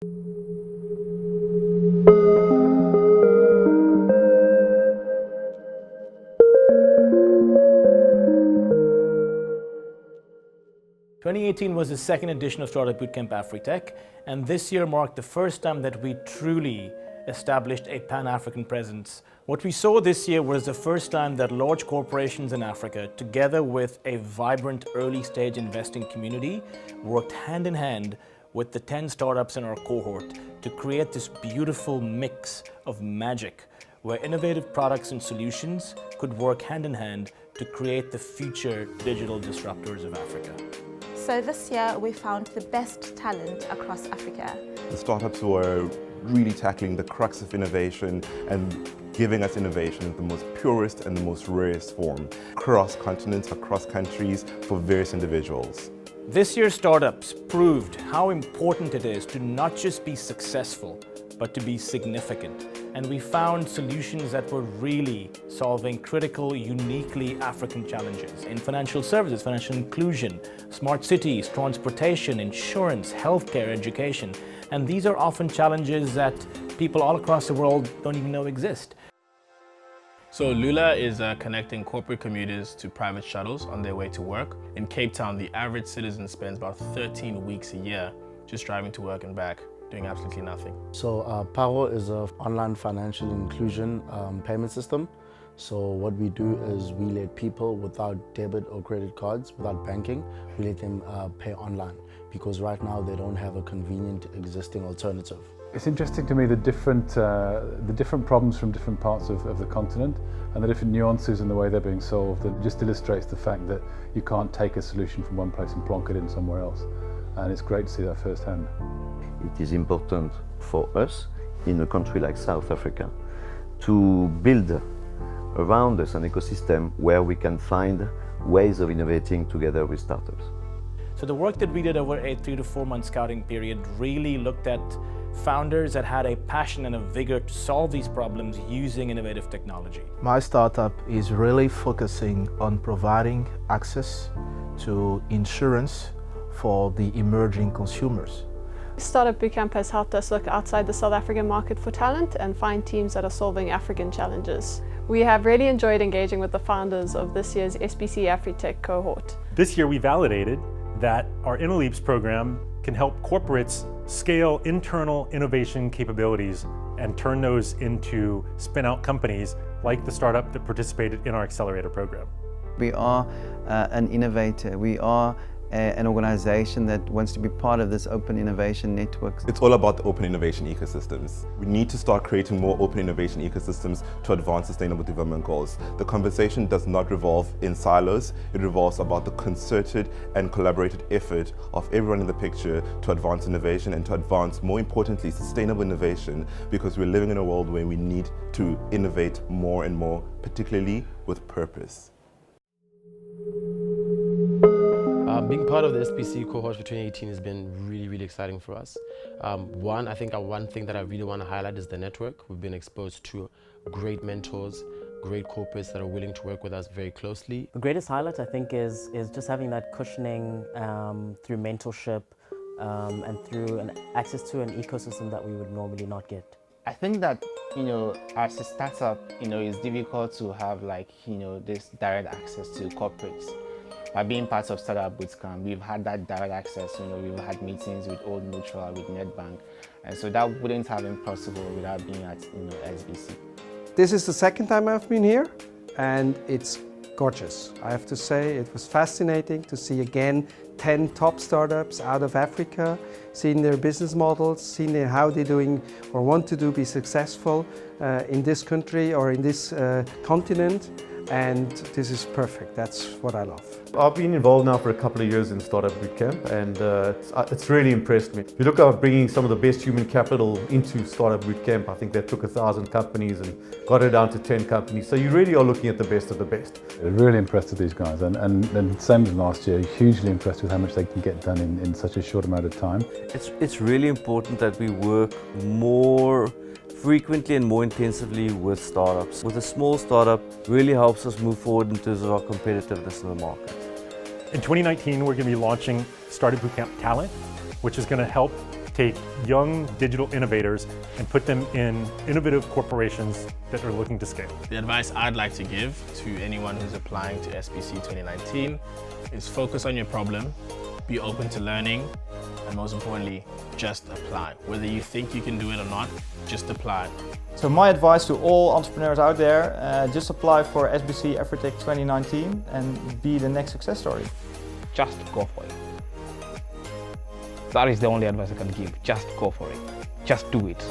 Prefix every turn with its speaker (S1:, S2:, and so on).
S1: 2018 was the second edition of Startup Bootcamp AfriTech, and this year marked the first time that we truly established a Pan-African presence. What we saw this year was the first time that large corporations in Africa, together with a vibrant early-stage investing community, worked hand in hand with the 10 startups in our cohort to create this beautiful mix of magic, where innovative products and solutions could work hand in hand to create the future digital disruptors of Africa.
S2: So this year we found the best talent across Africa.
S3: The startups were really tackling the crux of innovation and giving us innovation in the most purest and the most rarest form, across continents, across countries, for various individuals.
S1: This year's startups proved how important it is to not just be successful, but to be significant. And we found solutions that were really solving critical, uniquely African challenges in financial services, financial inclusion, smart cities, transportation, insurance, healthcare, education. And these are often challenges that people all across the world don't even know exist.
S4: So Lula is connecting corporate commuters to private shuttles on their way to work. In Cape Town, the average citizen spends about 13 weeks a year just driving to work and back, doing absolutely nothing.
S5: So Paro is an online financial inclusion payment system. So what we do is we let people without debit or credit cards, without banking, we let them pay online, because right now they don't have a convenient existing alternative.
S6: It's interesting to me the different problems from different parts of the continent and the different nuances in the way they're being solved. It just illustrates the fact that you can't take a solution from one place and plonk it in somewhere else. And it's great to see that firsthand.
S7: It is important for us in a country like South Africa to build around us an ecosystem where we can find ways of innovating together with startups.
S1: So the work that we did over a 3 to 4 month scouting period really looked at founders that had a passion and a vigor to solve these problems using innovative technology.
S8: My startup is really focusing on providing access to insurance for the emerging consumers.
S9: Startup Bootcamp has helped us look outside the South African market for talent and find teams that are solving African challenges. We have really enjoyed engaging with the founders of this year's SBC AfriTech cohort.
S10: This year we validated that our InnoLeaps program can help corporates scale internal innovation capabilities and turn those into spin-out companies like the startup that participated in our accelerator program.
S11: We are an innovator. We are an organization that wants to be part of this open innovation network.
S3: It's all about the open innovation ecosystems. We need to start creating more open innovation ecosystems to advance sustainable development goals. The conversation does not revolve in silos. It revolves about the concerted and collaborated effort of everyone in the picture to advance innovation and to advance, more importantly, sustainable innovation, because we're living in a world where we need to innovate more and more, particularly with purpose.
S12: Being part of the SBC cohort for 2018 has been really exciting for us. One thing that I really want to highlight is the network. We've been exposed to great mentors, great corporates that are willing to work with us very closely.
S13: The greatest highlight, I think, is just having that cushioning through mentorship and through access to an ecosystem that we would normally not get.
S14: I think that, as a startup, it's difficult to have this direct access to corporates. By being part of Startup Bootcamp, we've had that direct access. We've had meetings with Old Mutual, with Nedbank, and so that wouldn't have been possible without being at SBC.
S15: This is the second time I've been here, and it's gorgeous. I have to say, it was fascinating to see again 10 top startups out of Africa, seeing their business models, seeing how they're doing or want to be successful in this country or in this continent. And this is perfect. That's what I love.
S16: I've been involved now for a couple of years in Startup Bootcamp, and it's really impressed me. If you look at bringing some of the best human capital into Startup Bootcamp, I think that took 1,000 companies and got it down to 10 companies. So you really are looking at the best of the best.
S6: Really impressed with these guys, and same as last year, hugely impressed with how much they can get done in such a short amount of time.
S17: It's really important that we work more frequently and more intensively with startups. With a small startup, really helps us move forward in terms of our competitiveness in the market.
S10: In 2019, we're going to be launching Startup Bootcamp Talent, which is going to help take young digital innovators and put them in innovative corporations that are looking to scale.
S4: The advice I'd like to give to anyone who's applying to SBC 2019 is focus on your problem, be open to learning, and most importantly, just apply. Whether you think you can do it or not, just apply.
S18: So my advice to all entrepreneurs out there, just apply for SBC AfriTech 2019 and be the next success story.
S14: Just go for it. That is the only advice I can give. Just go for it. Just do it.